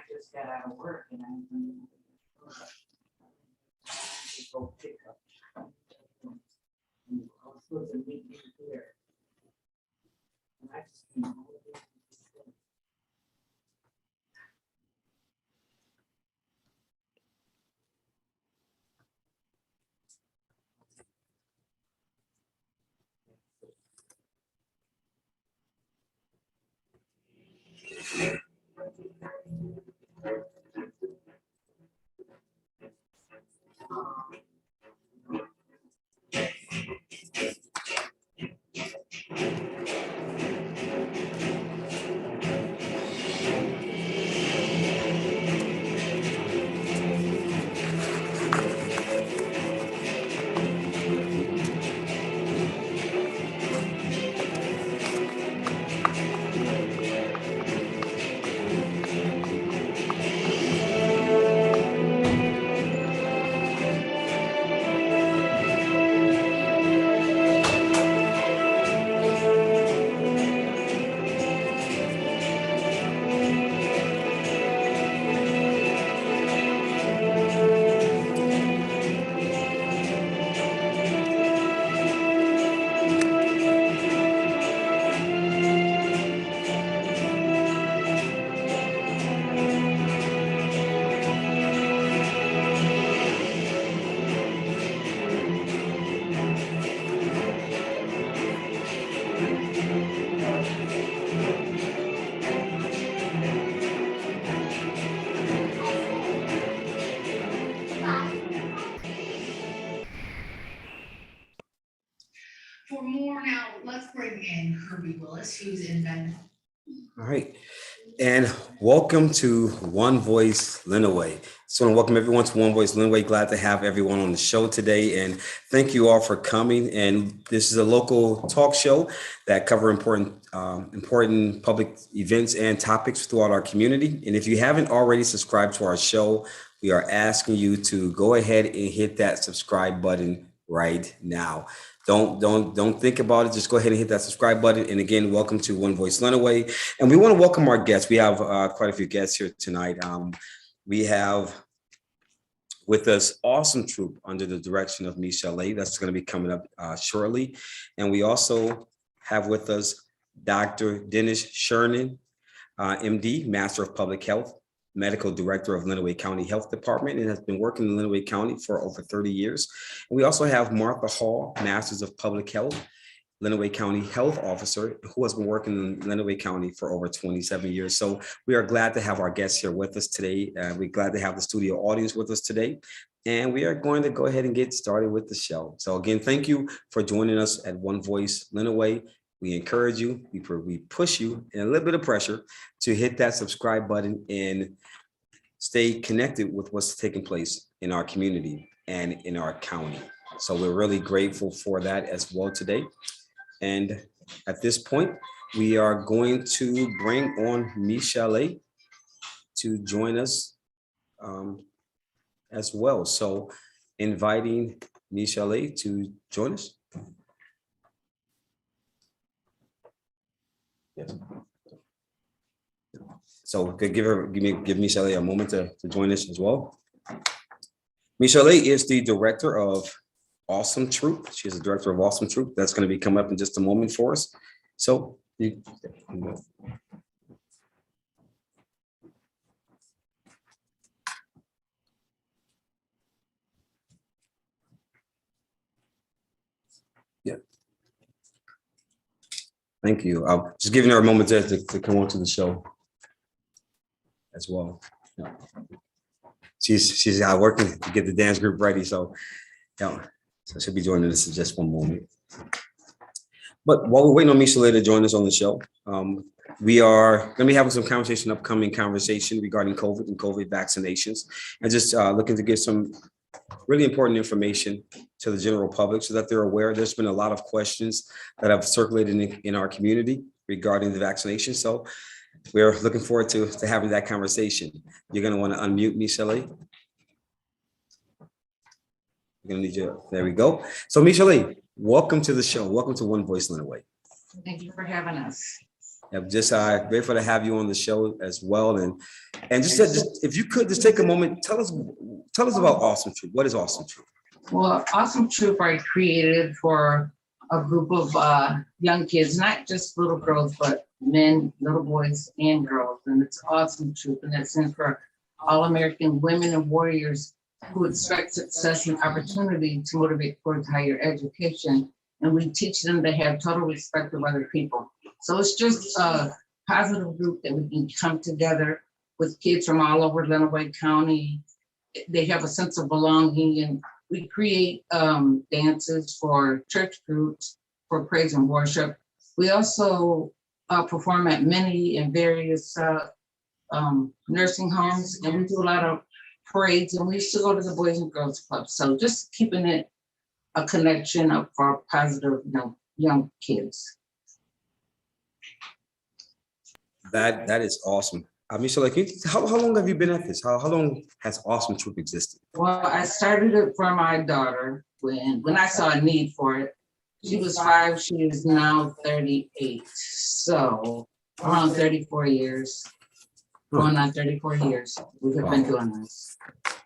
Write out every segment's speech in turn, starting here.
just got out of work and I'm go pick up. I was supposed to meet you here. And I just came all the way to the city. For more now, let's bring in Kirby Willis, who's in Bend. All right, and welcome to One Voice Lenawee. So I want to welcome everyone to One Voice Lenawee. Glad to have everyone on the show today, and thank you all for coming. And this is a local talk show that cover important public events and topics throughout our community. And if you haven't already subscribed to our show, we are asking you to go ahead and hit that subscribe button right now. Don't think about it. Just go ahead and hit that subscribe button. And again, welcome to One Voice Lenawee. And we want to welcome our guests. We have quite a few guests here tonight. We have with us awesome troupe under the direction of Michelle. That's going to be coming up shortly. And we also have with us Dr. Dennis Sherman, MD, Master of Public Health, Medical Director of Lenawee County Health Department, and has been working in Lenawee County for over 30 years. And we also have Martha Hall, Masters of Public Health, Lenawee County Health Officer, who has been working in Lenawee County for over 27 years. So we are glad to have our guests here with us today. We're glad to have the studio audience with us today. And we are going to go ahead and get started with the show. So again, thank you for joining us at One Voice Lenawee. We encourage you, we push you, and a little bit of pressure to hit that subscribe button and stay connected with what's taking place in our community and in our county. So we're really grateful for that as well today. And at this point, we are going to bring on Michelle to join us as well. So inviting Michelle to join us. Yes. So could give Michelle a moment to join us as well. Michelle is the director of Awesome Troupe. She's the director of Awesome Troupe. That's going to be coming up in just a moment for us. So yeah. Thank you. I'm just giving her a moment to come on to the show as well. Yeah. She's out working to get the dance group ready. So, yeah, so she'll be joining us in just one moment. But while we're waiting on Michelle to join us on the show, we are going to be having some upcoming conversation regarding COVID and COVID vaccinations, and just looking to get some really important information to the general public so that they're aware. There's been a lot of questions that have circulated in our community regarding the vaccination. So we're looking forward to having that conversation. You're going to want to unmute Michelle. We're going to need you. There we go. So Michelle, welcome to the show. Welcome to One Voice Lenawee. Thank you for having us. I'm just grateful to have you on the show as well. And just if you could just take a moment, tell us about Awesome Troop. What is Awesome Troop? Well, Awesome Troop I created for a group of young kids, not just little girls, but men, little boys, and girls. And it's Awesome Troop, and that stands for All American Women and Warriors who expect success and opportunity to motivate towards higher education. And we teach them to have total respect of other people. So it's just a positive group that we can come together with kids from all over Lenawee County. They have a sense of belonging, and we create dances for church groups, for praise and worship. We also perform at many and various nursing homes, and we do a lot of parades, and we used to go to the Boys and Girls Club. So just keeping it a connection of our positive young kids. That is awesome. So like, how long have you been at this? How long has Awesome Troop existed? Well, I started it for my daughter when I saw a need for it. She was 5, she is now 38. So around 34 years, going on 34 years, we have been doing this.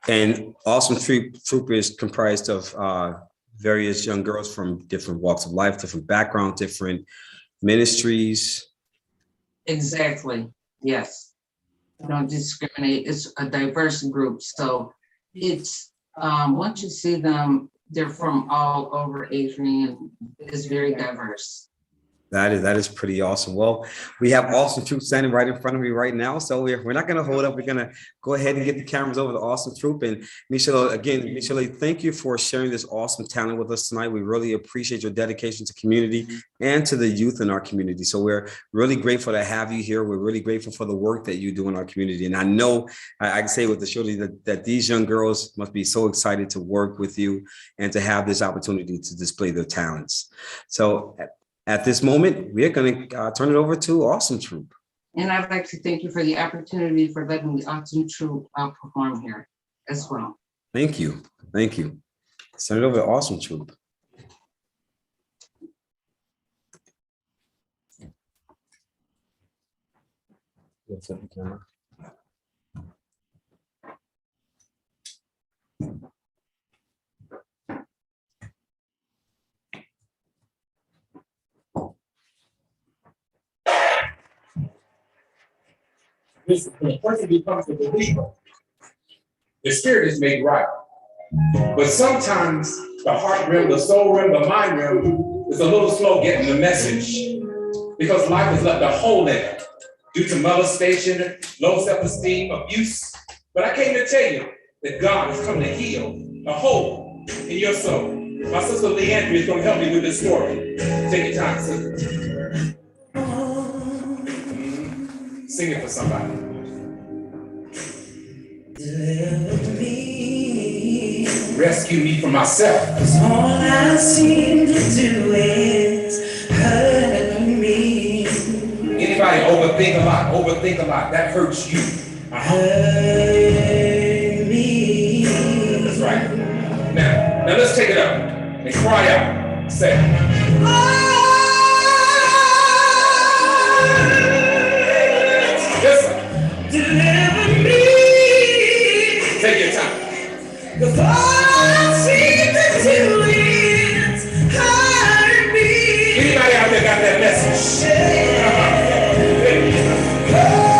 And Awesome Troop is comprised of various young girls from different walks of life, different backgrounds, different ministries. Exactly, yes. We don't discriminate, it's a diverse group. So it's, once you see them, they're from all over Adrian. It's very diverse. That is pretty awesome. Well, we have Awesome Troop standing right in front of me right now. So we're not going to hold up. We're going to go ahead and get the cameras over to Awesome Troop. And Michelle, thank you for sharing this awesome talent with us tonight. We really appreciate your dedication to community and to the youth in our community. So we're really grateful to have you here. We're really grateful for the work that you do in our community. And I know I can say with the show that these young girls must be so excited to work with you and to have this opportunity to display their talents. So at this moment, we are going to turn it over to Awesome Troop. And I'd like to thank you for the opportunity for letting the Awesome Troop perform here as well. Thank you. Thank you. Send it over to Awesome Troop. This, when a person becomes a believer, the spirit is made right. But sometimes the heart realm, the soul realm, the mind realm is a little slow getting the message because life is left a hole in it due to molestation, low self-esteem, abuse. But I came to tell you that God has come to heal a hole in your soul. My sister Leandria is going to help me with this story. Take your time, sister. Sing it for somebody. Deliver me. Rescue me from myself. 'Cause all I seem to do is hurt me. Anybody overthink a lot, that hurts you. Hurt me. That's right. Now let's take it up and cry out. Say, Deliver me. take your time. 'Cause all I seem to do is hurt me. Anybody out there got that message? Hurt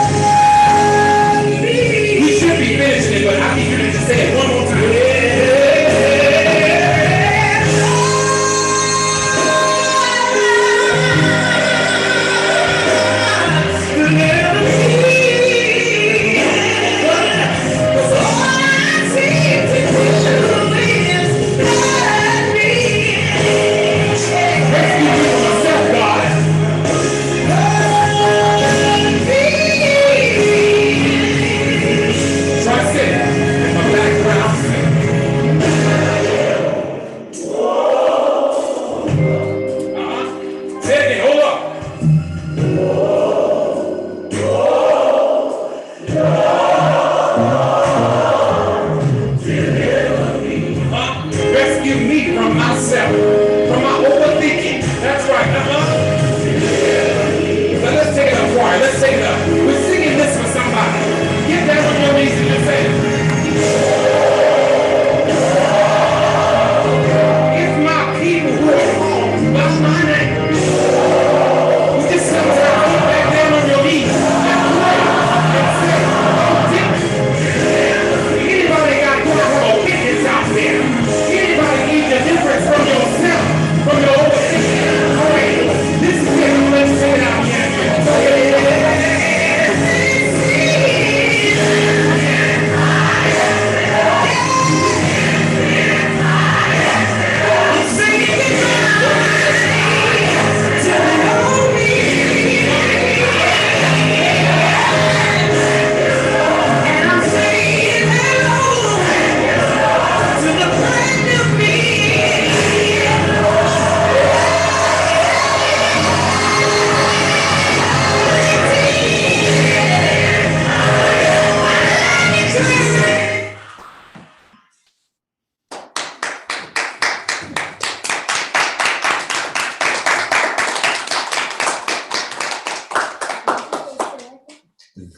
me. We should be finishing it, but I need you to just say it one more time. All I seem to do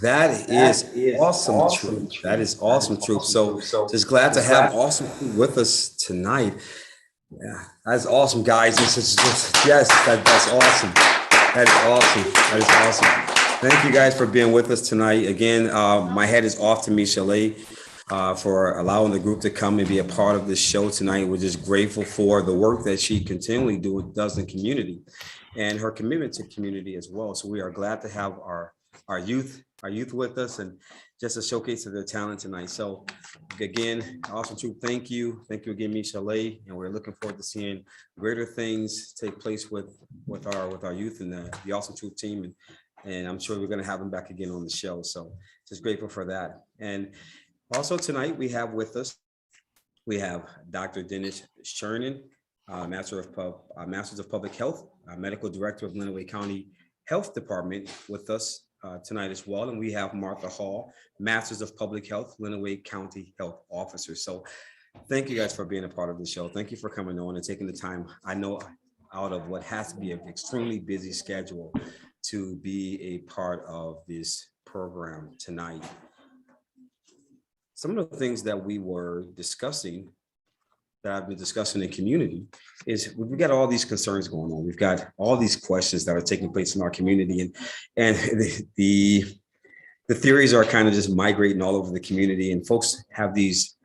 That is awesome, Troop. That is awesome, Troop. So just glad to have awesome Troop with us tonight. Yeah, that's awesome, guys. This is just, yes, that's awesome. That is awesome. That is awesome. Thank you guys for being with us tonight. Again, my head is off to Michelle for allowing the group to come and be a part of this show tonight. We're just grateful for the work that she continually does in community and her commitment to community as well. So we are glad to have our youth with us and just a showcase of their talent tonight. So again, awesome Troop, thank you again, Michelle, and we're looking forward to seeing greater things take place with our youth and the awesome Troop team, and I'm sure we're going to have them back again on the show. So just grateful for that. And also tonight we have with us, we have Dr. Dennis Sherman, Master's of Public Health, Medical Director of Lenawee County Health Department with us tonight as well. And we have Martha Hall, Masters of Public Health, Lenawee County Health Officer. So thank you guys for being a part of the show. Thank you for coming on and taking the time, I know, out of what has to be an extremely busy schedule to be a part of this program tonight. Some of the things that we were discussing, that I've been discussing in community, is we've got all these concerns going on. We've got all these questions that are taking place in our community, and the theories are kind of just migrating all over the community, and folks have this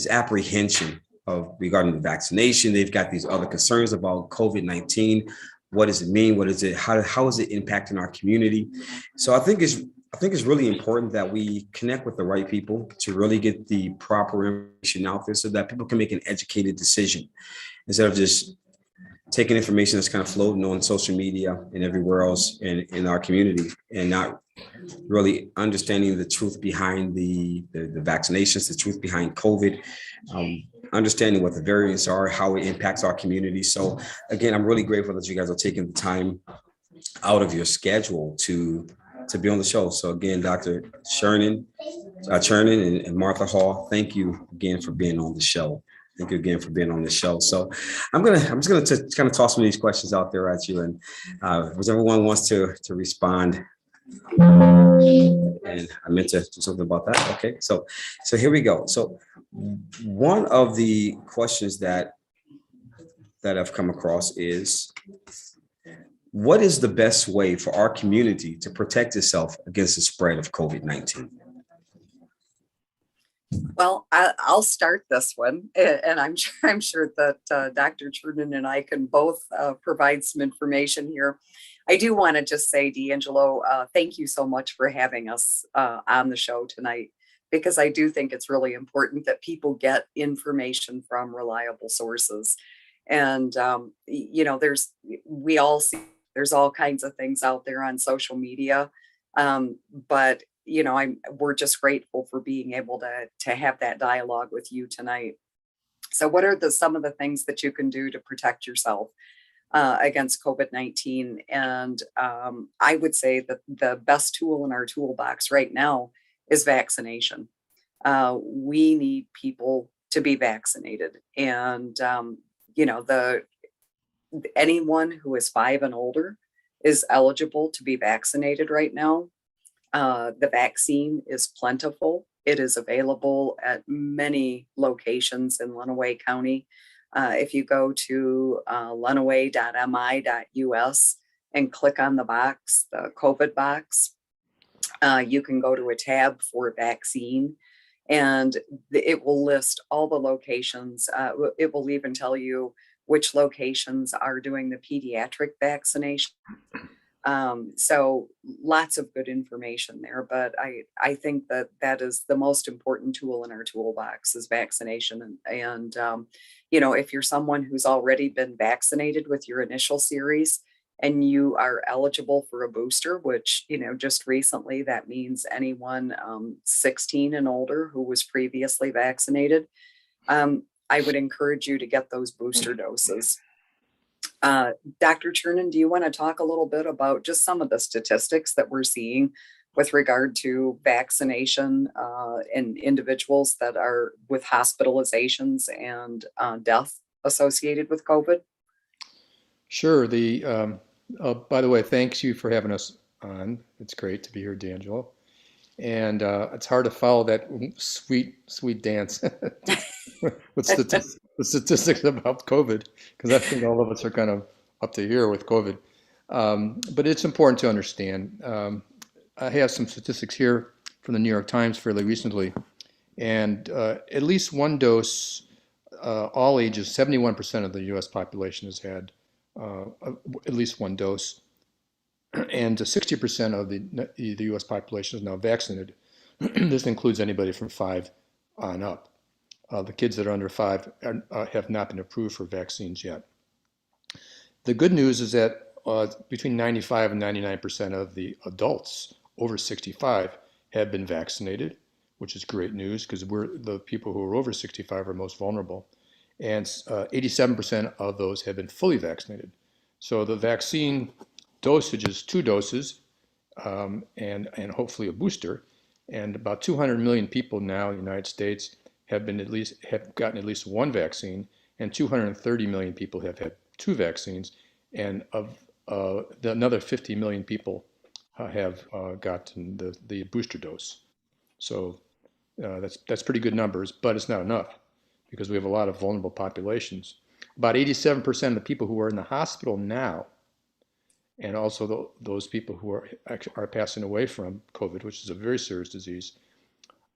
apprehension of regarding the vaccination. They've got these other concerns about COVID-19. What does it mean? What is it? How is it impacting our community? So I think it's really important that we connect with the right people to really get the proper information out there so that people can make an educated decision instead of just taking information that's kind of floating on social media and everywhere else in our community and not really understanding the truth behind the vaccinations, the truth behind COVID, understanding what the variants are, how it impacts our community. So again, I'm really grateful that you guys are taking the time out of your schedule to be on the show. So again, Dr. Chernin and Martha Hall, thank you again for being on the show. Thank you again for being on the show. So I'm just gonna kind of toss some of these questions out there at you, and if everyone wants to respond. And I meant to do something about that. Okay, so here we go. So one of the questions that I've come across is, what is the best way for our community to protect itself against the spread of COVID-19? Well, I'll start this one, and I'm sure that Dr. Truman and I can both provide some information here. I do want to just say, D'Angelo, thank you so much for having us on the show tonight, because I do think it's really important that people get information from reliable sources. And, we all see there's all kinds of things out there on social media, but we're just grateful for being able to have that dialogue with you tonight. So what are some of the things that you can do to protect yourself against COVID-19? And I would say that the best tool in our toolbox right now is vaccination. We need people to be vaccinated. And, anyone who is 5 and older is eligible to be vaccinated right now. The vaccine is plentiful. It is available at many locations in Lenawee County. If you go to lenawee.mi.us and click on the box, the COVID box, you can go to a tab for vaccine, and it will list all the locations. It will even tell you which locations are doing the pediatric vaccination. So lots of good information there, but I think that is the most important tool in our toolbox is vaccination. And if you're someone who's already been vaccinated with your initial series and you are eligible for a booster, which, just recently, that means anyone 16 and older who was previously vaccinated, I would encourage you to get those booster doses. Dr. Chernin, do you want to talk a little bit about just some of the statistics that we're seeing with regard to vaccination in individuals that are with hospitalizations and death associated with COVID? Sure. By the way, thanks you for having us on. It's great to be here, D'Angelo. And it's hard to follow that sweet, sweet dance with statistics about COVID, because I think all of us are kind of up to here with COVID. But it's important to understand. I have some statistics here from the New York Times fairly recently, and at least one dose, all ages, 71% of the US population has had at least one dose, and 60% of the US population is now vaccinated. This includes anybody from 5 on up. The kids that are under 5 have not been approved for vaccines yet. The good news is that between 95 and 99% of the adults over 65 have been vaccinated, which is great news because the people who are over 65 are most vulnerable. And 87% of those have been fully vaccinated. So the vaccine dosage is 2 doses and hopefully a booster. And about 200 million people now in the United States have gotten at least one vaccine, and 230 million people have had 2 vaccines, and another 50 million people have gotten the booster dose. So that's pretty good numbers, but it's not enough because we have a lot of vulnerable populations. About 87% of the people who are in the hospital now, and also those people who are passing away from COVID, which is a very serious disease,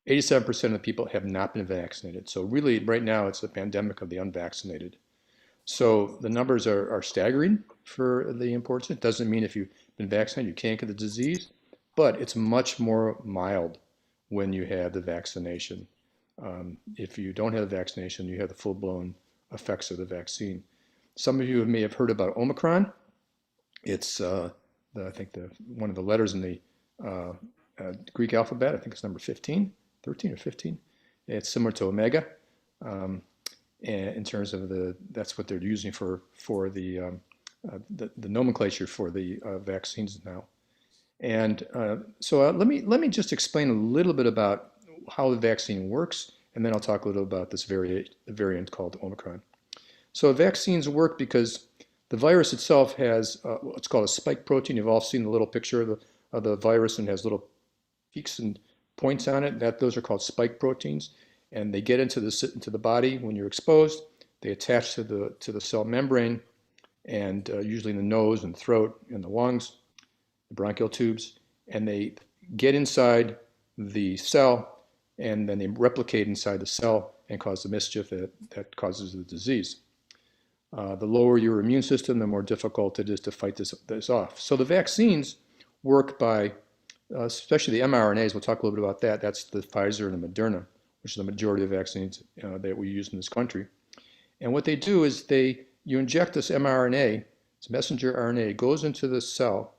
87% of the people have not been vaccinated. So really, right now, it's a pandemic of the unvaccinated. So the numbers are staggering for the importance. It doesn't mean if you've been vaccinated, you can't get the disease, but it's much more mild when you have the vaccination. If you don't have the vaccination, you have the full-blown effects of the vaccine. Some of you may have heard about Omicron. It's, I think, one of the letters in the Greek alphabet. I think it's number 15, 13 or 15. It's similar to Omega in terms of that's what they're using for the nomenclature for the vaccines now. And so let me just explain a little bit about how the vaccine works, and then I'll talk a little about this variant called Omicron. So vaccines work because the virus itself has what's called a spike protein. You've all seen the little picture of the virus, and has little peaks and points on it. Those are called spike proteins, and they get into the body when you're exposed. They attach to the cell membrane, and usually in the nose and throat and the lungs, the bronchial tubes, and they get inside the cell, and then they replicate inside the cell and cause the mischief that causes the disease. The lower your immune system, the more difficult it is to fight this off. So the vaccines work by, especially the mRNAs, we'll talk a little bit about that. That's the Pfizer and the Moderna, which is the majority of vaccines that we use in this country. And what they do is you inject this mRNA, it's messenger RNA, it goes into the cell,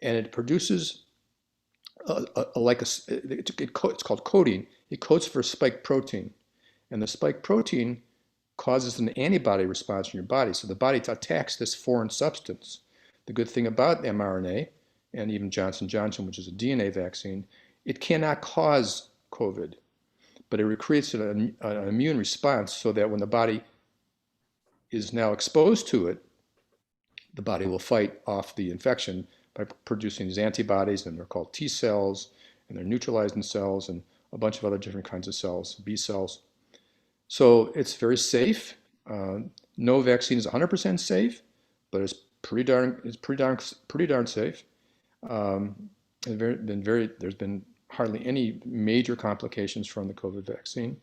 and it produces it's called coding. It codes for spike protein, and the spike protein causes an antibody response in your body. So the body attacks this foreign substance. The good thing about mRNA, and even Johnson & Johnson, which is a DNA vaccine, it cannot cause COVID, but it creates an immune response so that when the body is now exposed to it, the body will fight off the infection by producing these antibodies, and they're called T cells, and they're neutralizing cells, and a bunch of other different kinds of cells, B cells. So it's very safe. No vaccine is 100% safe, but it's pretty darn safe. There's been hardly any major complications from the COVID vaccine,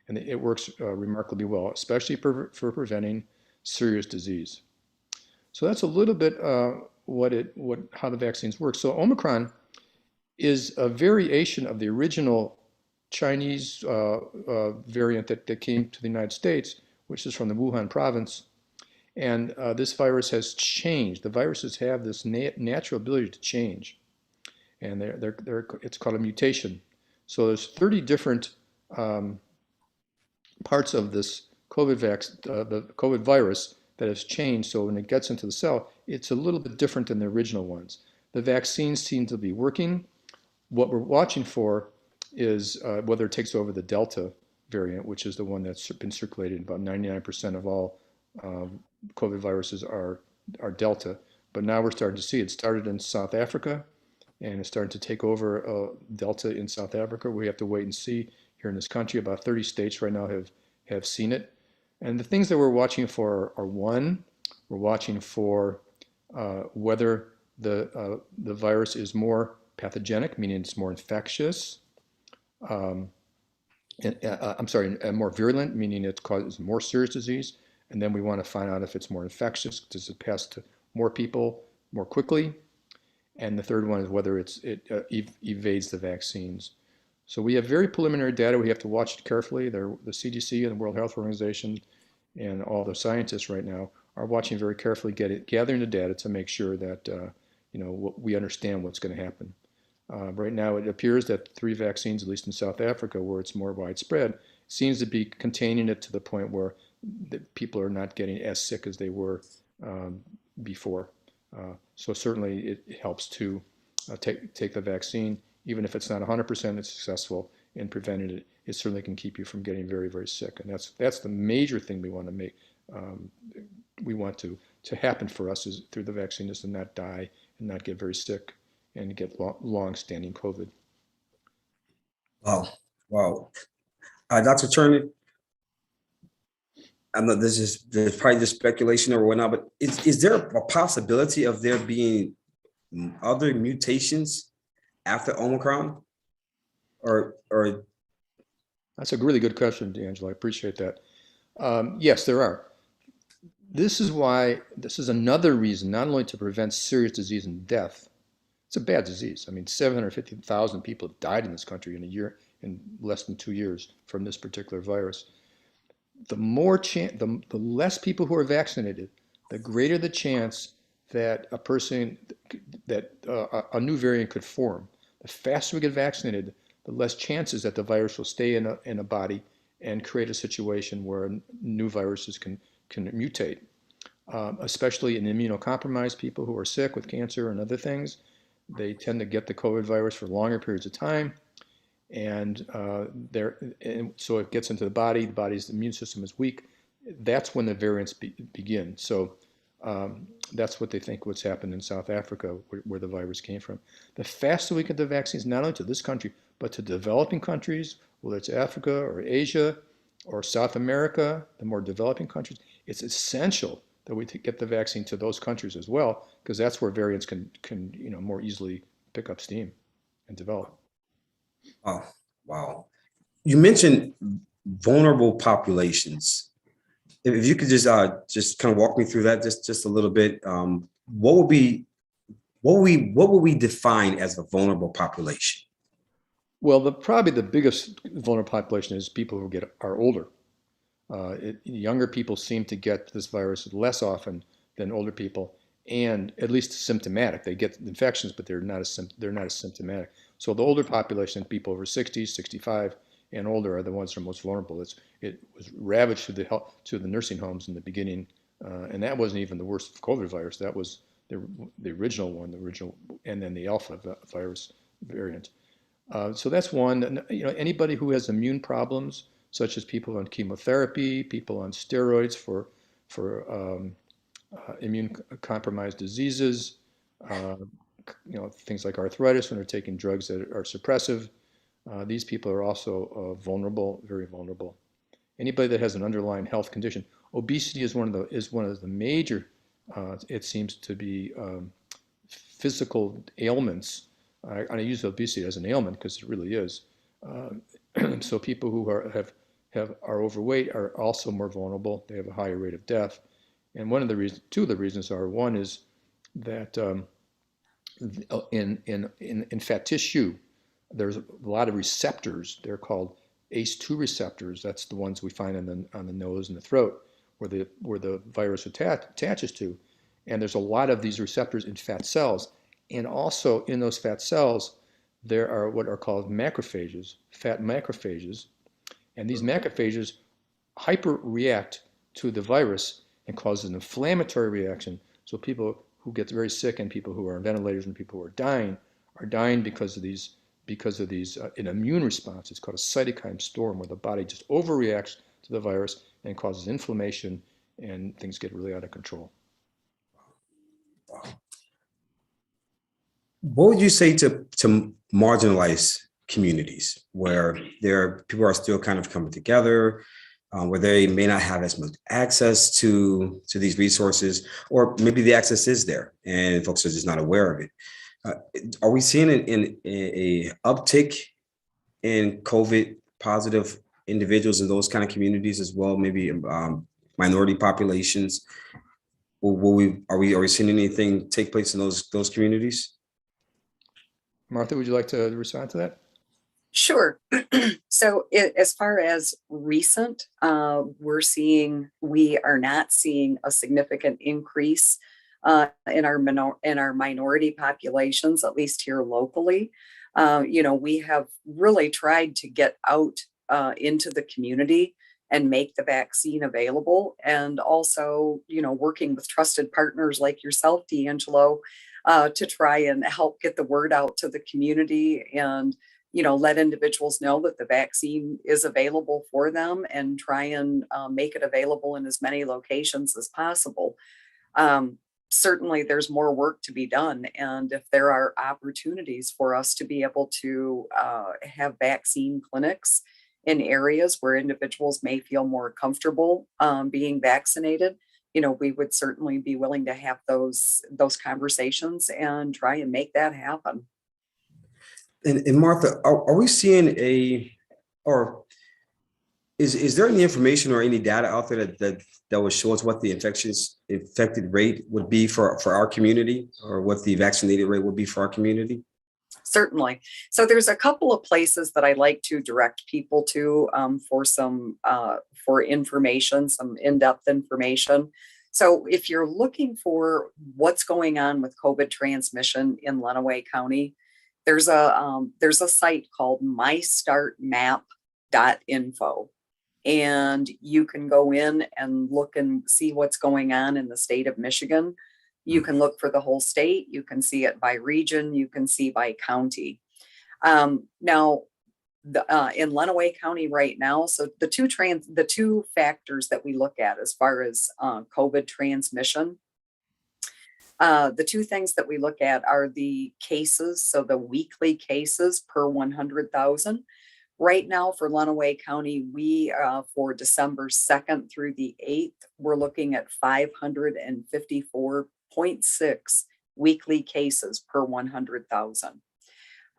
and it works remarkably well, especially for preventing serious disease. So that's a little bit how the vaccines work. So Omicron is a variation of the original Chinese variant that came to the United States, which is from the Wuhan province. And this virus has changed. The viruses have this natural ability to change, and it's called a mutation. So there's 30 different parts of this the COVID virus that has changed. So when it gets into the cell, it's a little bit different than the original ones. The vaccines seem to be working. What we're watching for is whether it takes over the Delta variant, which is the one that's been circulated. About 99% of all COVID viruses are Delta. But now we're starting to see it started in South Africa, and it's starting to take over Delta in South Africa. We have to wait and see. Here in this country, about 30 states right now have seen it. And the things that we're watching for are one, we're watching for whether the virus is more pathogenic, meaning it's more infectious. Um, I'm sorry, more virulent, meaning it causes more serious disease. And then we want to find out if it's more infectious. Does it pass to more people more quickly? And the third one is whether it evades the vaccines. So we have very preliminary data. We have to watch it carefully. The CDC and the World Health Organization and all the scientists right now are watching very carefully, gathering the data to make sure that we understand what's going to happen. Right now, it appears that 3 vaccines, at least in South Africa, where it's more widespread, seems to be containing it to the point where the people are not getting as sick as they were before. So certainly it helps to take the vaccine. Even if it's not 100% successful in preventing it, it certainly can keep you from getting very, very sick. And that's the major thing we want to make. We want to happen for us is through the vaccine is to not die and not get very sick and get long-standing COVID. Wow. Wow. Dr. Turner, I know there's probably just speculation or whatnot, but is there a possibility of there being other mutations after Omicron? Or That's a really good question, D'Angelo. I appreciate that. Yes, there are. This is another reason, not only to prevent serious disease and death. It's a bad disease. I mean, 750,000 people have died in this country in a year, in less than 2 years from this particular virus. The less people who are vaccinated, the greater the chance that a new variant could form. The faster we get vaccinated, the less chances that the virus will stay in a body and create a situation where new viruses can mutate, especially in immunocompromised people who are sick with cancer and other things. They tend to get the COVID virus for longer periods of time, and so it gets into the body. The body's immune system is weak. That's when the variants begin. So that's what they think what's happened in South Africa, where the virus came from. The faster we get the vaccines, not only to this country, but to developing countries, whether it's Africa or Asia or South America, the more developing countries, it's essential that we get the vaccine to those countries as well, because that's where variants can more easily pick up steam and develop. oh, wow. You mentioned vulnerable populations. If you could just kind of walk me through that just a little bit. What would we define as a vulnerable population? Well, probably the biggest vulnerable population is people who are older. Younger people seem to get this virus less often than older people, and at least symptomatic. They get infections, but they're not as symptomatic. So the older population, people over 60, 65, and older, are the ones that are most vulnerable. It was ravaged to the nursing homes in the beginning, and that wasn't even the worst COVID virus. That was the original one, and then the alpha virus variant. So that's one. Anybody who has immune problems, such as people on chemotherapy, people on steroids for immune compromised diseases, things like arthritis when they're taking drugs that are suppressive. These people are also vulnerable, very vulnerable. Anybody that has an underlying health condition, obesity is one of the major. It seems to be physical ailments. I use obesity as an ailment because it really is. So people who are overweight are also more vulnerable. They have a higher rate of death. And two of the reasons are, one is that in fat tissue, there's a lot of receptors. They're called ACE2 receptors. That's the ones we find on the nose and the throat, where the virus attaches to. And there's a lot of these receptors in fat cells. And also in those fat cells, there are what are called macrophages, fat macrophages. And these macrophages hyperreact to the virus and cause an inflammatory reaction. So people who get very sick and people who are on ventilators and people who are dying because of these an immune response. It's called a cytokine storm, where the body just overreacts to the virus and causes inflammation, and things get really out of control. Wow. What would you say to marginalized communities where people are still kind of coming together, where they may not have as much access to these resources, or maybe the access is there and folks are just not aware of it? Are we seeing a uptick in COVID positive individuals in those kind of communities as well? Maybe minority populations. Are we seeing anything take place in those communities? Martha, would you like to respond to that? Sure. So as far as recent, we are not seeing a significant increase in our minority populations, at least here locally. We have really tried to get out into the community and make the vaccine available, and also, working with trusted partners like yourself, D'Angelo, to try and help get the word out to the community and let individuals know that the vaccine is available for them, and try and make it available in as many locations as possible. Certainly there's more work to be done. And if there are opportunities for us to be able to have vaccine clinics in areas where individuals may feel more comfortable being vaccinated, we would certainly be willing to have those conversations and try and make that happen. And Martha, are we seeing or is there any information or any data out there that would show us what the infected rate would be for our community, or what the vaccinated rate would be for our community? Certainly. So there's a couple of places that I like to direct people to for information, some in-depth information. So if you're looking for what's going on with COVID transmission in Lenawee County, there's a site called mystartmap.info, and you can go in and look and see what's going on in the state of Michigan. You can look for the whole state. You can see it by region. You can see by county. Now, in Lenawee County right now, so the two factors that we look at as far as COVID transmission, the two things that we look at are the cases, so the weekly cases per 100,000. Right now for Lenawee County, we for December 2nd through the 8th, we're looking at 554.6 weekly cases per 100,000.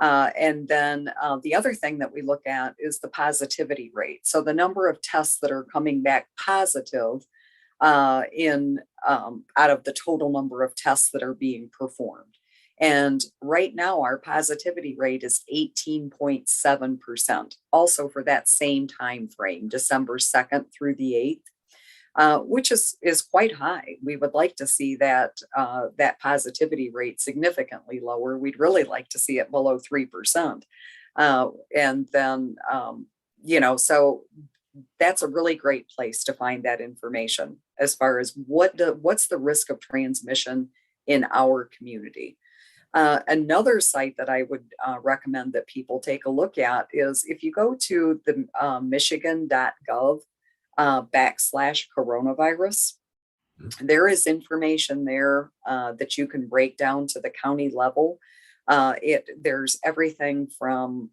And then the other thing that we look at is the positivity rate. So the number of tests that are coming back positive out of the total number of tests that are being performed. And right now our positivity rate is 18.7%, also for that same time frame, December 2nd through the 8th, which is quite high. We would like to see that positivity rate significantly lower. We'd really like to see it below 3%. And then, so that's a really great place to find that information as far as what's the risk of transmission in our community. Another site that I would recommend that people take a look at is if you go to the michigan.gov /coronavirus, there is information there that you can break down to the county level. There's everything from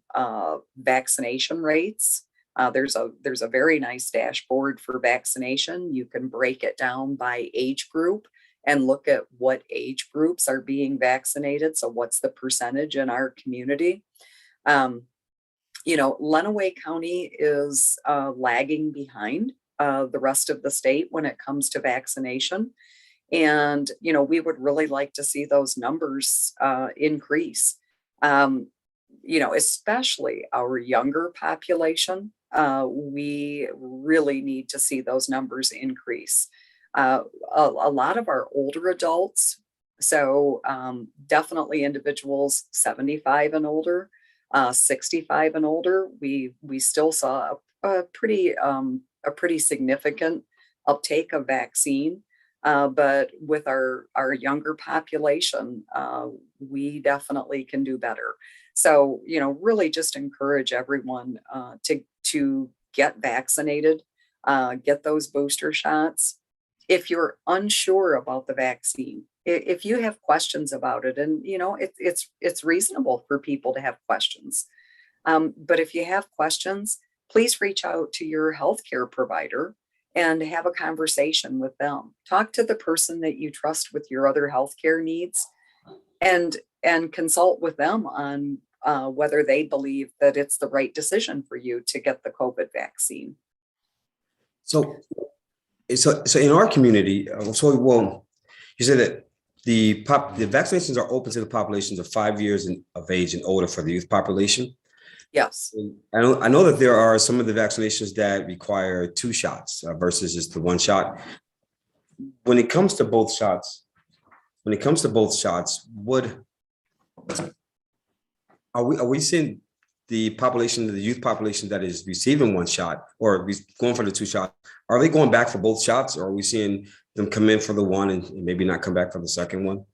vaccination rates. There's a very nice dashboard for vaccination. You can break it down by age group and look at what age groups are being vaccinated. So what's the percentage in our community? Lenawee County is lagging behind the rest of the state when it comes to vaccination. And, we would really like to see those numbers increase, especially our younger population. We really need to see those numbers increase. A lot of our older adults, so definitely individuals 75 and older, 65 and older, we still saw a pretty significant uptake of vaccine. But with our younger population, we definitely can do better. So, really just encourage everyone to get vaccinated, get those booster shots. if you're unsure about the vaccine, if you have questions about it, and it's reasonable for people to have questions. But if you have questions, please reach out to your healthcare provider and have a conversation with them. Talk to the person that you trust with your other healthcare needs, and consult with them on whether they believe that it's the right decision for you to get the COVID vaccine. So, so in our community, you said that the vaccinations are open to the populations of 5 years of age and older for the youth population. Yes. I know that there are some of the vaccinations that require 2 shots versus just the 1 shot. When it comes to both shots, are we seeing the population, the youth population that is receiving 1 shot or going for the 2 shots? Are they going back for both shots, or are we seeing them come in for the 1 and maybe not come back for the second one?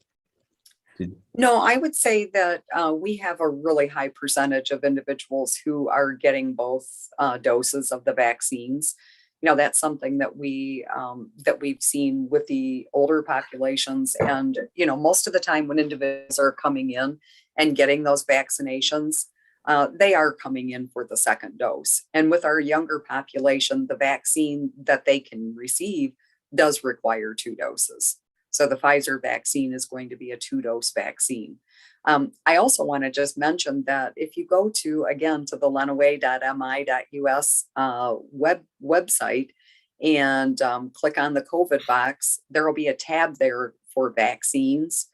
No, I would say that we have a really high percentage of individuals who are getting both doses of the vaccines. That's something that we've seen with the older populations, and most of the time when individuals are coming in and getting those vaccinations, they are coming in for the second dose. And with our younger population, the vaccine that they can receive does require 2 doses. So the Pfizer vaccine is going to be a 2-dose vaccine. I also want to just mention that if you go to the lenawee.mi.us website and click on the COVID box, there will be a tab there for vaccines.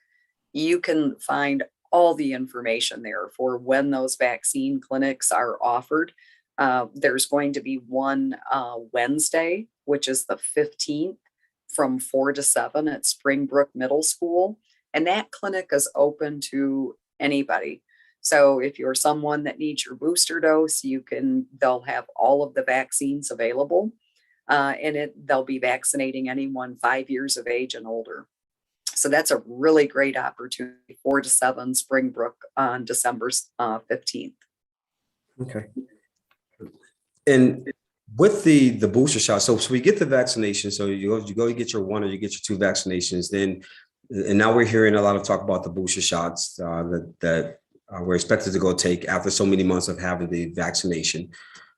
You can find all the information there for when those vaccine clinics are offered. There's going to be one Wednesday, which is the 15th, from 4 to 7 at Springbrook Middle School. And that clinic is open to anybody. So if you're someone that needs your booster dose, they'll have all of the vaccines available. And they'll be vaccinating anyone 5 years of age and older. So that's a really great opportunity, 4 to 7 Springbrook on December 15th. Okay. And with the booster shot, so we get the vaccination. So you go, you get your 1 or you get your 2 vaccinations. And now we're hearing a lot of talk about the booster shots that we're expected to go take after so many months of having the vaccination,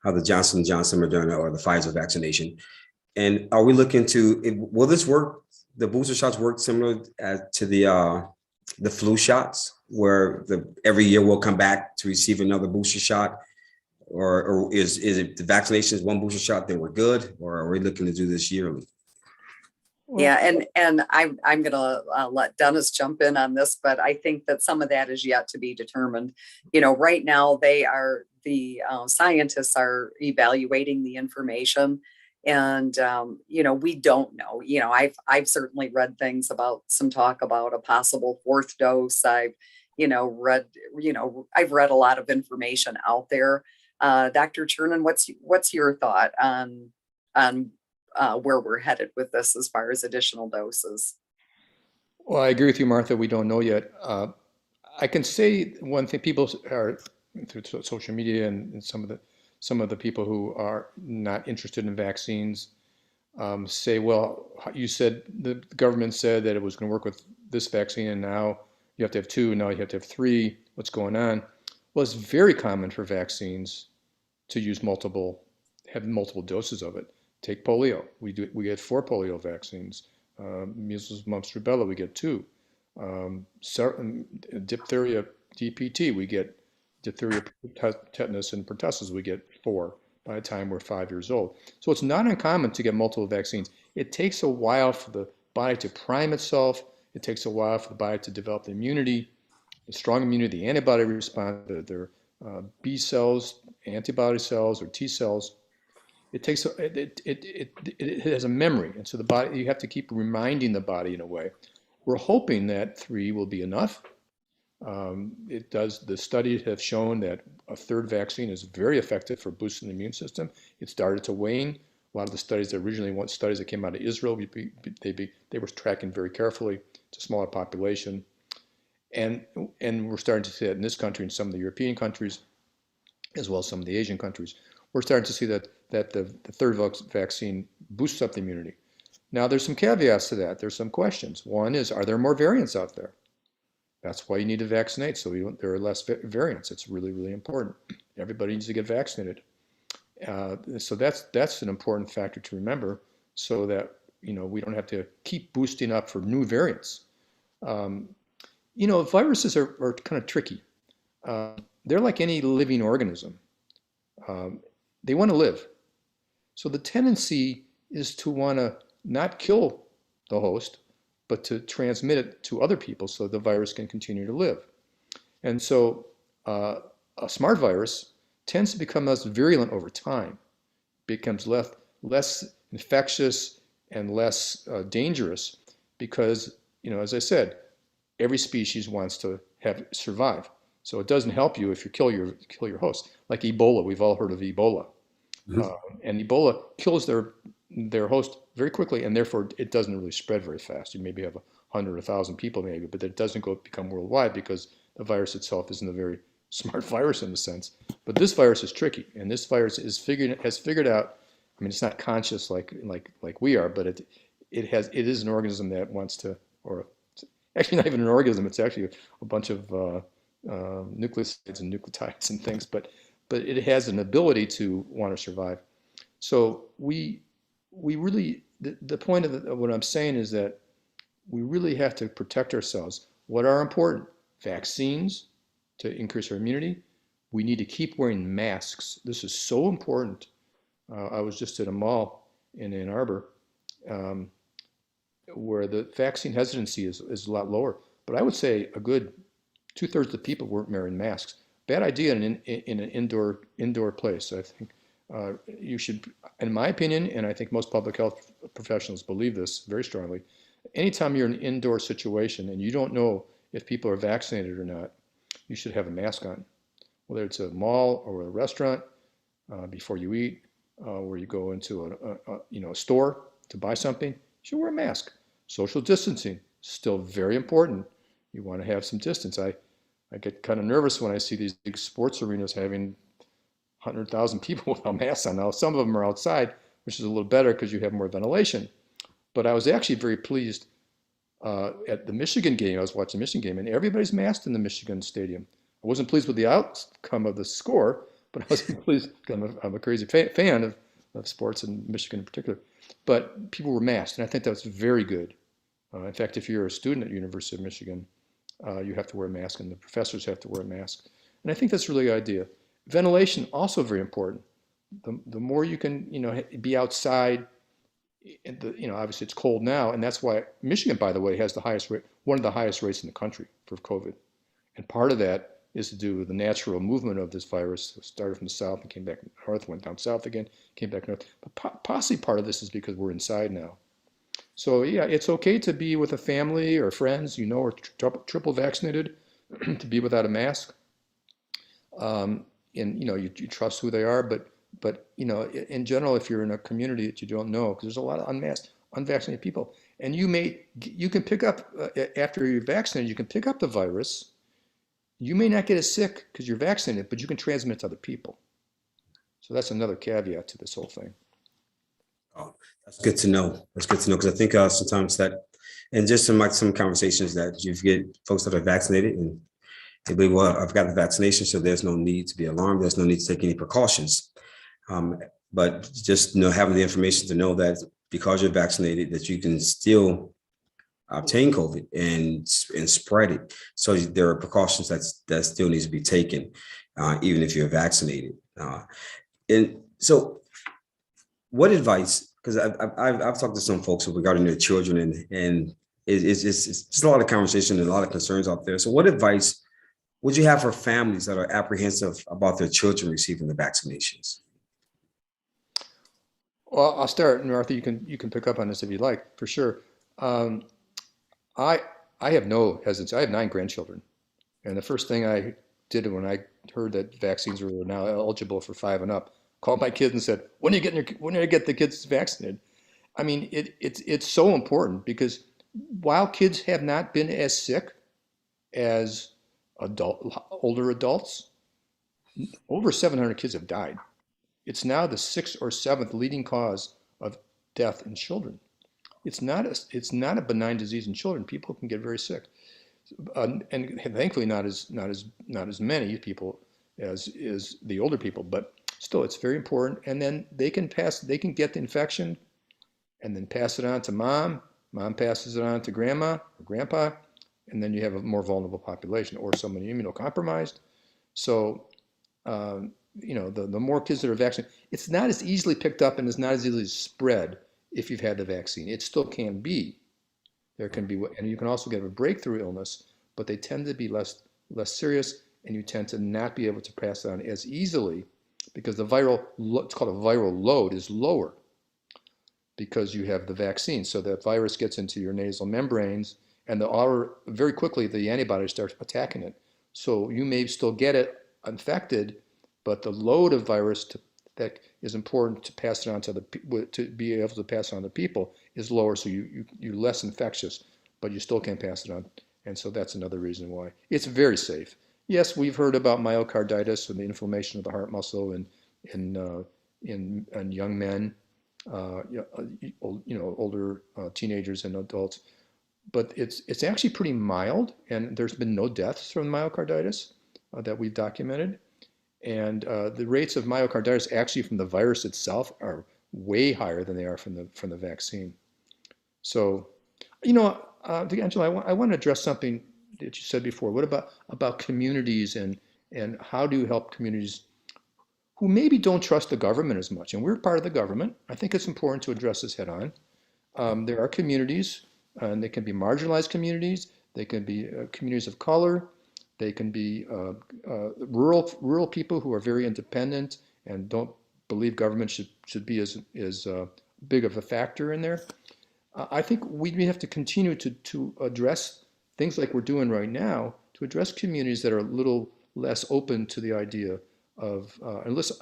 the Johnson & Johnson, Moderna, or the Pfizer vaccination. And are we looking will this work? The booster shots work similar to the flu shots, where every year we'll come back to receive another booster shot? Or is it the vaccinations 1 booster shot, then we're good? Or are we looking to do this yearly? Yeah, and I'm going to let Dennis jump in on this, but I think that some of that is yet to be determined. Right now the scientists are evaluating the information, and we don't know. I've certainly read things about some talk about a possible 4th dose. I've read a lot of information out there. Dr. Chernin, what's your thought on where we're headed with this as far as additional doses? Well, I agree with you, Martha. We don't know yet. I can say one thing: people are through social media and some of the people who are not interested in vaccines say, "Well, you said the government said that it was going to work with this vaccine, and now you have to have 2, now you have to have 3. What's going on?" Well, it's very common for vaccines to use have multiple doses of it. Take polio. We get 4 polio vaccines. Measles, mumps, rubella, we get 2. Diphtheria, DPT, we get diphtheria, tetanus, and pertussis, we get 4 by the time we're 5 years old. So it's not uncommon to get multiple vaccines. It takes a while for the body to prime itself. It takes a while for the body to develop the immunity, the strong immunity, the antibody response, their B cells, antibody cells, or T cells. It takes it has a memory, and so the body, you have to keep reminding the body in a way. We're hoping that 3 will be enough. The studies have shown that a 3rd vaccine is very effective for boosting the immune system. It started to wane. A lot of the studies that came out of Israel, they were tracking very carefully. It's a smaller population. And we're starting to see that in this country and some of the European countries, as well as some of the Asian countries. We're starting to see that the 3rd vaccine boosts up the immunity. Now, there's some caveats to that. There's some questions. One is, are there more variants out there? That's why you need to vaccinate, so there are less variants. It's really, really important. Everybody needs to get vaccinated. So that's an important factor to remember, so that we don't have to keep boosting up for new variants. Viruses are kind of tricky. They're like any living organism. They want to live. So the tendency is to want to not kill the host, but to transmit it to other people so the virus can continue to live. And so a smart virus tends to become less virulent over time, becomes less infectious and less dangerous because, as I said, every species wants to survive. So it doesn't help you if you kill your host. Like Ebola, we've all heard of Ebola. Mhm. And Ebola kills their host very quickly, and therefore it doesn't really spread very fast. You maybe have 100 or 1,000 people maybe, but it doesn't become worldwide because the virus itself isn't a very smart virus in a sense. But this virus is tricky, and this virus has figured out. I mean, it's not conscious like we are, but it is an organism that wants to, or actually not even an organism. It's actually a bunch of nucleosides and nucleotides and things, but it has an ability to want to survive. So we really, the point of what I'm saying is that we really have to protect ourselves. What are important? Vaccines to increase our immunity. We need to keep wearing masks. This is so important. I was just at a mall in Ann Arbor where the vaccine hesitancy is a lot lower. But I would say a good 2/3 of the people weren't wearing masks. Bad idea in an indoor place. I think you should, in my opinion, and I think most public health professionals believe this very strongly, anytime you're in an indoor situation and you don't know if people are vaccinated or not, you should have a mask on. Whether it's a mall or a restaurant, before you eat, where you go into a store to buy something, you should wear a mask. Social distancing, still very important. You want to have some distance. I get kind of nervous when I see these big sports arenas having 100,000 people without masks on. Now, some of them are outside, which is a little better because you have more ventilation. But I was actually very pleased at the Michigan game. I was watching the Michigan game, and everybody's masked in the Michigan stadium. I wasn't pleased with the outcome of the score, but I was pleased because I'm a crazy fan of sports in Michigan in particular. But people were masked, and I think that's very good. In fact, if you're a student at University of Michigan, you have to wear a mask, and the professors have to wear a mask. And I think that's really the idea. Ventilation, also very important. The more you can, be outside, and obviously it's cold now, and that's why Michigan, by the way, has the highest rate, one of the highest rates in the country for COVID. And part of that is to do with the natural movement of this virus. It started from the south and came back north, went down south again, came back north. But possibly part of this is because we're inside now. So yeah, it's okay to be with a family or friends, or triple vaccinated, to be without a mask. And you trust who they are, but in general, if you're in a community that you don't know, because there's a lot of unvaccinated people, and you can pick up after you're vaccinated, you can pick up the virus. You may not get as sick because you're vaccinated, but you can transmit it to other people. So that's another caveat to this whole thing. Oh, that's good to know. That's good to know, because I think sometimes that, and just some conversations that you get folks that are vaccinated and they believe, well, I've got the vaccination, so there's no need to be alarmed. There's no need to take any precautions. But just having the information to know that because you're vaccinated, that you can still obtain COVID and spread it. So there are precautions that still needs to be taken, even if you're vaccinated. And so, what advice? Because I've talked to some folks regarding their children, and it's just a lot of conversation and a lot of concerns out there. So, what advice would you have for families that are apprehensive about their children receiving the vaccinations? Well, I'll start, and Martha, you can pick up on this if you like, for sure. I have no hesitancy. I have 9 grandchildren, and the first thing I did when I heard that vaccines were now eligible for 5 and up, called my kids and said, "When are you get the kids vaccinated?" I mean, it's so important, because while kids have not been as sick as older adults, over 700 kids have died. It's now the 6th or 7th leading cause of death in children. it's not a benign disease in children. People can get very sick, and thankfully not as many people as is the older people. But still, it's very important. And then they can get the infection, and then pass it on to mom. Mom passes it on to grandma or grandpa, and then you have a more vulnerable population or someone immunocompromised. So, the more kids that are vaccinated, it's not as easily picked up and it's not as easily spread if you've had the vaccine. It still can be. There can be, and you can also get a breakthrough illness, but they tend to be less serious, and you tend to not be able to pass it on as easily because it's called a viral load, is lower because you have the vaccine. So that virus gets into your nasal membranes, and very quickly the antibodies start attacking it. So you may still get it infected, but the load of virus that is important to pass it on to be able to pass it on to people is lower. So you're less infectious, but you still can't pass it on. And so that's another reason why it's very safe. Yes, we've heard about myocarditis and the inflammation of the heart muscle in young men, older teenagers and adults. But it's actually pretty mild, and there's been no deaths from myocarditis that we've documented. And the rates of myocarditis actually from the virus itself are way higher than they are from the vaccine. So, Angela, I want to address something that you said before. What about communities and how do you help communities who maybe don't trust the government as much? And we're part of the government. I think it's important to address this head on. There are communities, and they can be marginalized communities. They can be communities of color. They can be rural people who are very independent and don't believe government should be as big of a factor in there. I think we have to continue to address things like we're doing right now, to address communities that are a little less open to the idea of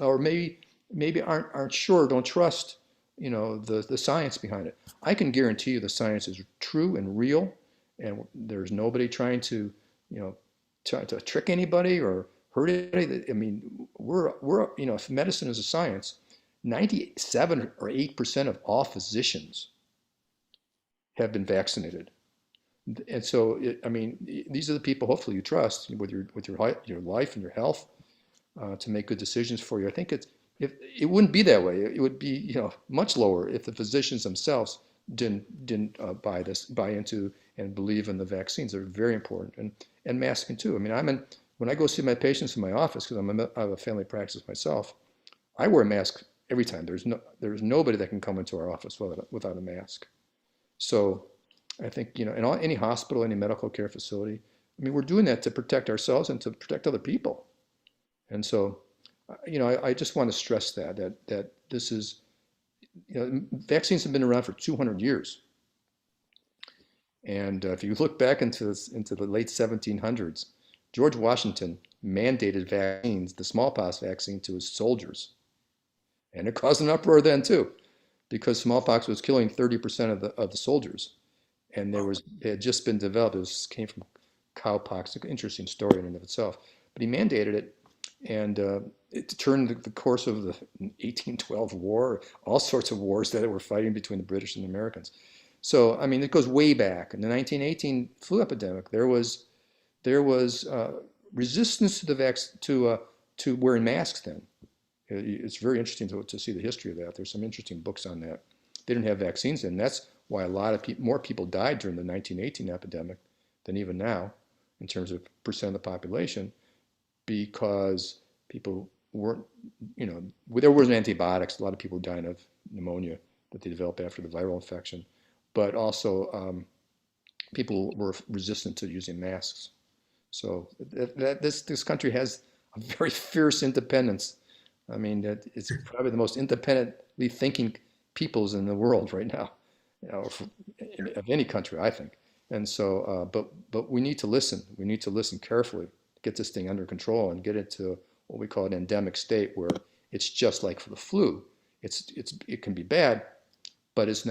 or maybe aren't sure, don't trust, the science behind it. I can guarantee you the science is true and real, and there's nobody trying to try to trick anybody or hurt anybody. I mean, we're if medicine is a science, 97 or 8% of all physicians have been vaccinated. And so, these are the people hopefully you trust with your life and your health to make good decisions for you. I think it wouldn't be that way. It would be much lower if the physicians themselves didn't buy into and believe in the vaccines. They're very important, and masking too. I mean, when I go see my patients in my office, because I have a family practice myself, I wear a mask every time. There's nobody that can come into our office without a mask. So I think, in any hospital, any medical care facility, we're doing that to protect ourselves and to protect other people. And so, I just want to stress that this is, vaccines have been around for 200 years. And if you look back into the late 1700s, George Washington mandated vaccines, the smallpox vaccine, to his soldiers. And it caused an uproar then too, because smallpox was killing 30% of the soldiers. And it had just been developed. It came from cowpox. An interesting story in and of itself. But he mandated it, and it turned the course of the 1812 war, all sorts of wars that were fighting between the British and the Americans. So, it goes way back. In the 1918 flu epidemic, there was resistance to wearing masks then. It's very interesting to see the history of that. There's some interesting books on that. They didn't have vaccines then. That's why a lot of more people died during the 1918 epidemic than even now, in terms of percent of the population, because people weren't, there wasn't antibiotics. A lot of people were dying of pneumonia that they developed after the viral infection. But also, people were resistant to using masks. So this country has a very fierce independence. It's probably the most independently thinking peoples in the world right now, of any country, I think. And so, but we need to listen. We need to listen carefully, get this thing under control, and get it to what we call an endemic state, where it's just like for the flu. It can be bad, but it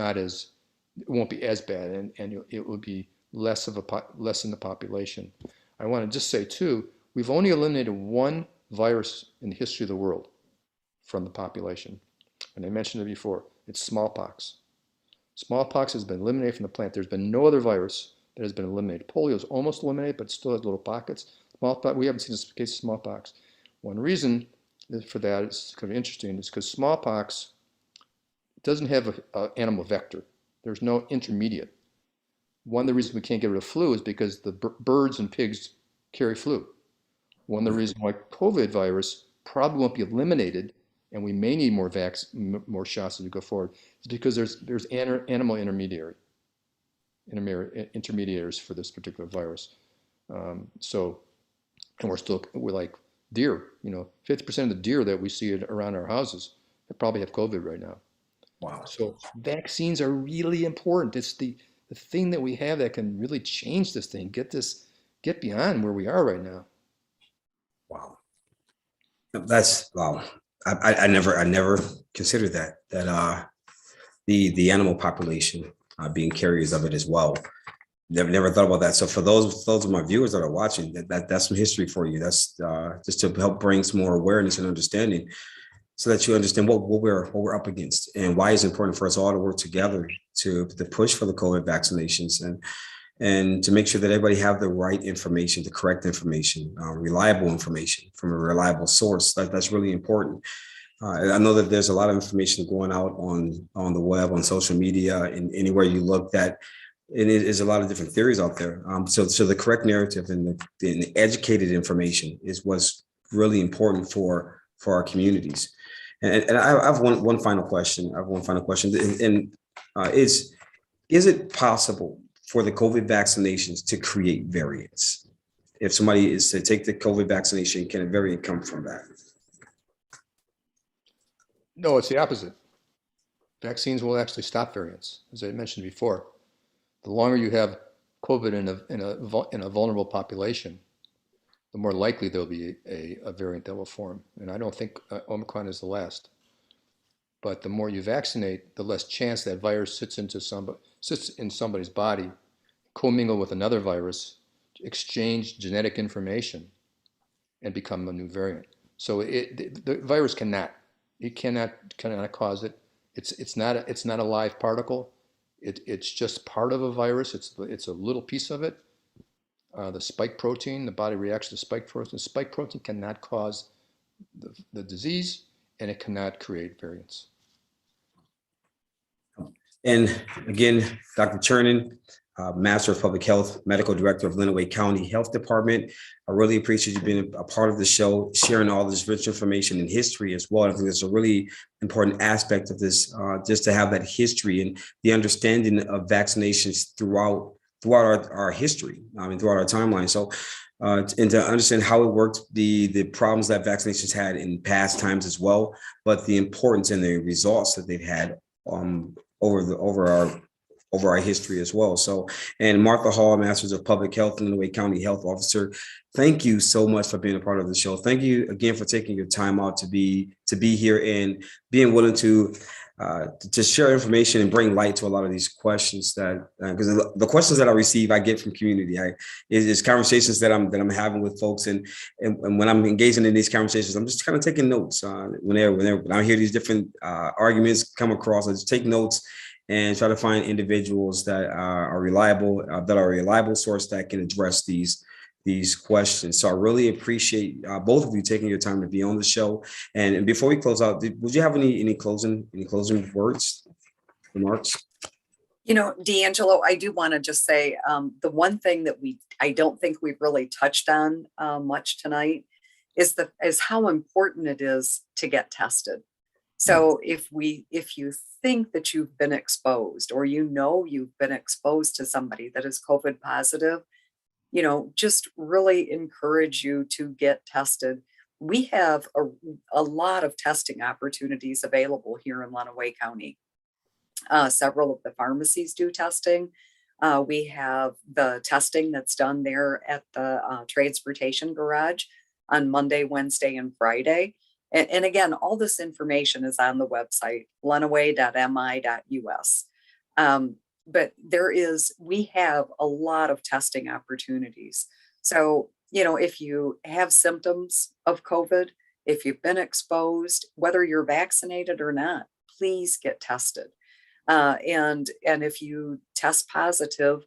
won't be as bad, and it will be less in the population. I want to just say too, we've only eliminated one virus in the history of the world from the population, and I mentioned it before. It's smallpox. Smallpox has been eliminated from the planet. There's been no other virus that has been eliminated. Polio is almost eliminated, but still has little pockets. Smallpox, we haven't seen a case of smallpox. One reason for that is kind of interesting is because smallpox doesn't have an animal vector. There's no intermediate. One of the reasons we can't get rid of flu is because the birds and pigs carry flu. One of the reasons why COVID virus probably won't be eliminated, and we may need more shots as we go forward, is because there's animal intermediaries for this particular virus. And we're like deer. 50% of the deer that we see around our houses probably have COVID right now. Wow. So vaccines are really important. It's the thing that we have that can really change this thing, get beyond where we are right now. Wow. That's wow. I never considered that the animal population being carriers of it as well. Never thought about that. So for those of my viewers that are watching, that's some history for you. That's just to help bring some more awareness and understanding, so that you understand what we're up against and why it's important for us all to work together to push for the COVID vaccinations and to make sure that everybody have the right information, the correct information, reliable information from a reliable source. That's really important. I know that there's a lot of information going out on the web, on social media, and anywhere you look that. And it is a lot of different theories out there. So the correct narrative and the educated information is what's really important for our communities. And I have one final question. Is it possible for the COVID vaccinations to create variants? If somebody is to take the COVID vaccination, can a variant come from that? No, it's the opposite. Vaccines will actually stop variants, as I mentioned before. The longer you have COVID in a vulnerable population, the more likely there'll be a variant that will form. And I don't think Omicron is the last. But the more you vaccinate, the less chance that virus sits in somebody's body, commingle with another virus, exchange genetic information, and become a new variant. So the virus cannot cause it. It's not a live particle. It's just part of a virus. It's a little piece of it. The spike protein, the body reacts to spike protein. The spike protein cannot cause the disease, and it cannot create variants. And again, Dr. Chernin, Master of Public Health, Medical Director of Lenawee County Health Department. I really appreciate you being a part of the show, sharing all this rich information and history as well. I think it's a really important aspect of this, just to have that history and the understanding of vaccinations throughout our history, throughout our timeline. So, and to understand how it worked, the problems that vaccinations had in past times as well, but the importance and the results that they've had over our history as well. So, and Martha Hall, Masters of Public Health, Lenawee County Health Officer, thank you so much for being a part of the show. Thank you again for taking your time out to be here and being willing to share information and bring light to a lot of these questions that, because the questions that I receive, I get from community. It's conversations that I'm having with folks, and when I'm engaging in these conversations, I'm just kind of taking notes. When I hear these different arguments come across, I just take notes and try to find individuals that are reliable, source that can address these questions. So I really appreciate both of you taking your time to be on the show. And before we close out, would you have any closing words, remarks? D'Angelo, I do want to just say the one thing that I don't think we've really touched on much tonight is how important it is to get tested. So if you think that you've been exposed, or you've been exposed to somebody that is COVID positive, just really encourage you to get tested. We have a lot of testing opportunities available here in Lenawee County. Several of the pharmacies do testing. We have the testing that's done there at the transportation garage on Monday, Wednesday, and Friday. And again, all this information is on the website, lenawee.mi.us. But we have a lot of testing opportunities. So, if you have symptoms of COVID, if you've been exposed, whether you're vaccinated or not, please get tested. And if you test positive,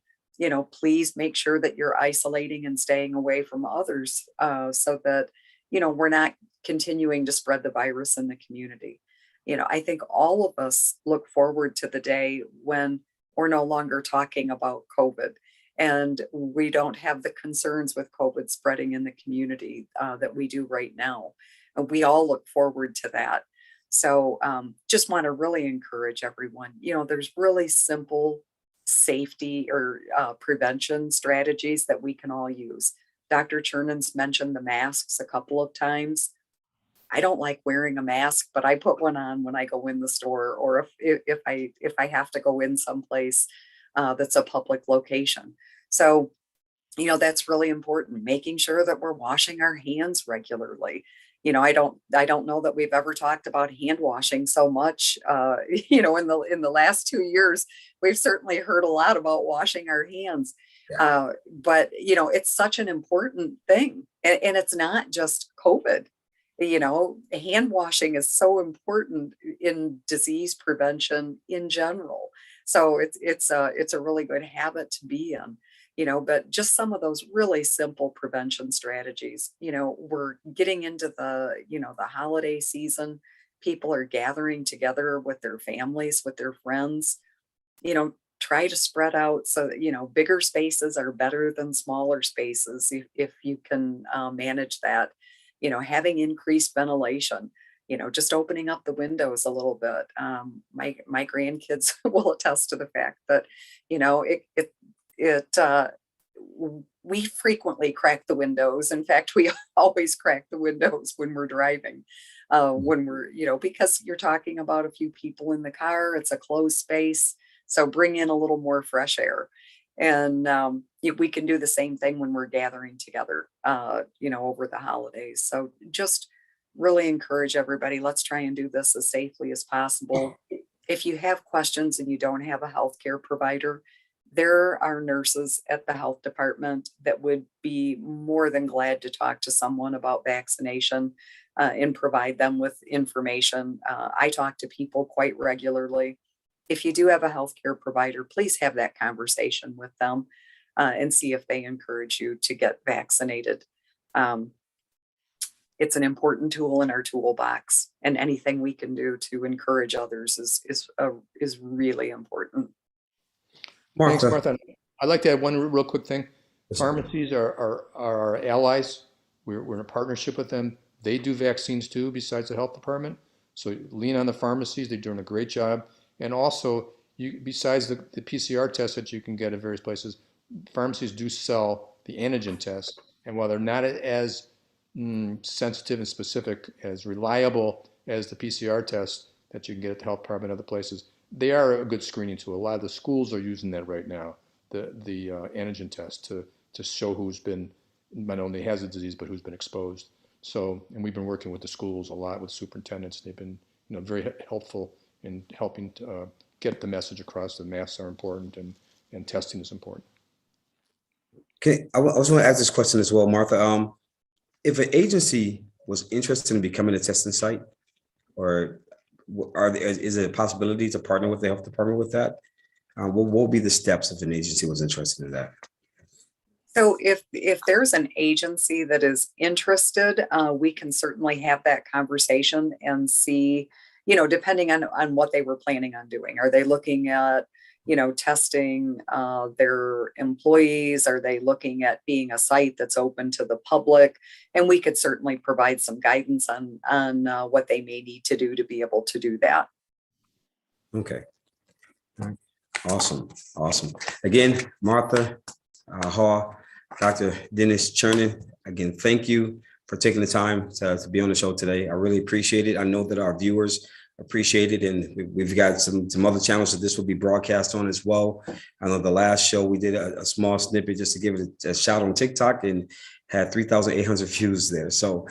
please make sure that you're isolating and staying away from others, so that, we're not continuing to spread the virus in the community. I think all of us look forward to the day when we're no longer talking about COVID and we don't have the concerns with COVID spreading in the community that we do right now. And we all look forward to that. So just want to really encourage everyone, there's really simple safety or prevention strategies that we can all use. Dr. Chernan's mentioned the masks a couple of times. I don't like wearing a mask, but I put one on when I go in the store, or if I have to go in someplace that's a public location. So, that's really important. Making sure that we're washing our hands regularly. I don't know that we've ever talked about hand washing so much. In the last 2 years, we've certainly heard a lot about washing our hands. Yeah. But it's such an important thing, and it's not just COVID. Hand washing is so important in disease prevention in general. So it's a really good habit to be in. But just some of those really simple prevention strategies. We're getting into the holiday season. People are gathering together with their families, with their friends. Try to spread out so that, bigger spaces are better than smaller spaces if you can manage that. Having increased ventilation, just opening up the windows a little bit. My grandkids will attest to the fact that, we frequently crack the windows. In fact, we always crack the windows when we're driving, because you're talking about a few people in the car, it's a closed space. So bring in a little more fresh air. And we can do the same thing when we're gathering together, over the holidays. So just really encourage everybody, let's try and do this as safely as possible. If you have questions and you don't have a healthcare provider, there are nurses at the health department that would be more than glad to talk to someone about vaccination and provide them with information. I talk to people quite regularly. If you do have a healthcare provider, please have that conversation with them and see if they encourage you to get vaccinated. It's an important tool in our toolbox, and anything we can do to encourage others is really important. Thanks, Martha. Martha. I'd like to add one real quick thing. Yes. Pharmacies are our allies. We're in a partnership with them. They do vaccines too, besides the health department. So lean on the pharmacies. They're doing a great job. And also, besides the PCR test that you can get at various places, pharmacies do sell the antigen test. And while they're not as sensitive and specific, as reliable as the PCR test that you can get at the health department and other places, they are a good screening tool. A lot of the schools are using that right now, the antigen test to show who's been, not only has the disease, but who's been exposed. So, and we've been working with the schools a lot with superintendents. They've been, very helpful in helping to get the message across that masks are important and testing is important. Okay, I was going to ask this question as well, Martha. If an agency was interested in becoming a testing site, or is it a possibility to partner with the health department with that? What would be the steps if an agency was interested in that? So if there's an agency that is interested, we can certainly have that conversation and see, depending on what they were planning on doing. Are they looking at, testing their employees? Are they looking at being a site that's open to the public? And we could certainly provide some guidance on what they may need to do to be able to do that. Okay. Awesome. Again, Martha Hall, Dr. Dennis Chernin, again, thank you for taking the time to be on the show today. I really appreciate it. I know that our viewers appreciate it, and we've got some other channels that this will be broadcast on as well. I know the last show we did a small snippet just to give it a shout on TikTok and had 3,800 views there. So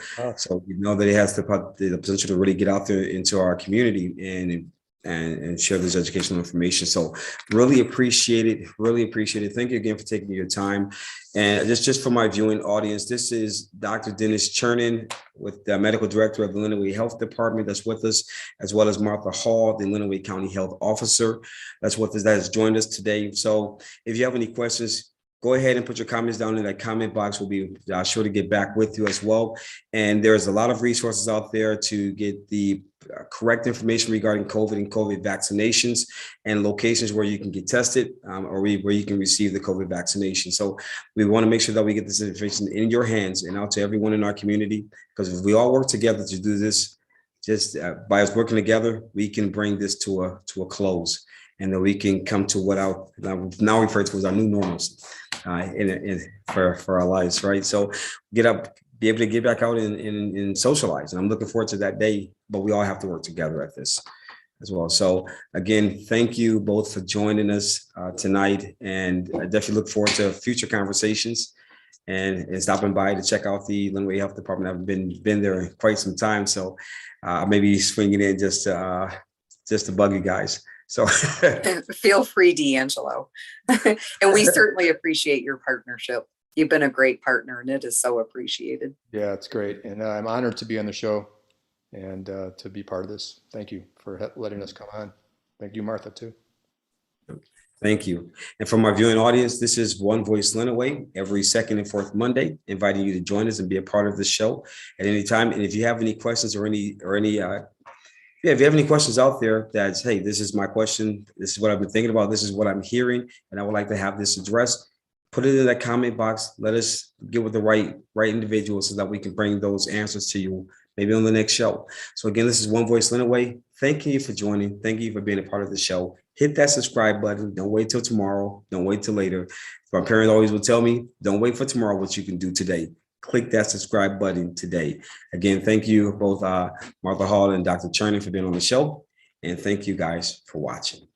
we know that it has the potential to really get out there into our community and and share this educational information. So really appreciate it. Really appreciate it. Thank you again for taking your time. And just for my viewing audience, this is Dr. Dennis Chernin with the medical director of the Lenawee Health Department that's with us, as well as Martha Hall, the Lenawee County Health Officer that's with us, that has joined us today. So if you have any questions, go ahead and put your comments down in that comment box. We'll be sure to get back with you as well. And there's a lot of resources out there to get the correct information regarding COVID and COVID vaccinations and locations where you can get tested or where you can receive the COVID vaccination. So we want to make sure that we get this information in your hands and out to everyone in our community, because if we all work together to do this, just by us working together, we can bring this to a close, and then we can come to what I now refer to as our new normalcy for our lives, right? So get up, be able to get back out and socialize. And I'm looking forward to that day, but we all have to work together at this as well. So again, thank you both for joining us tonight, and I definitely look forward to future conversations and stopping by to check out the Lenawee Health Department. I've been there in quite some time, so maybe swinging in just to bug you guys. So feel free, D'Angelo. And we certainly appreciate your partnership. You've been a great partner, and it is so appreciated. Yeah, it's great. And I'm honored to be on the show and to be part of this. Thank you for letting us come on. Thank you, Martha, too. Thank you. And from our viewing audience, this is One Voice Lenawee, every second and fourth Monday, inviting you to join us and be a part of the show at any time. And if you have any questions if you have any questions out there that's, hey, this is my question, this is what I've been thinking about, this is what I'm hearing, and I would like to have this addressed, put it in that comment box. Let us get with the right individuals so that we can bring those answers to you, maybe on the next show. So again, this is One Voice Lenawee. Thank you for joining. Thank you for being a part of the show. Hit that subscribe button. Don't wait till tomorrow. Don't wait till later. My parents always would tell me, don't wait for tomorrow, what you can do today. Click that subscribe button today. Again, thank you both Martha Hall and Dr. Chernin for being on the show. And thank you guys for watching.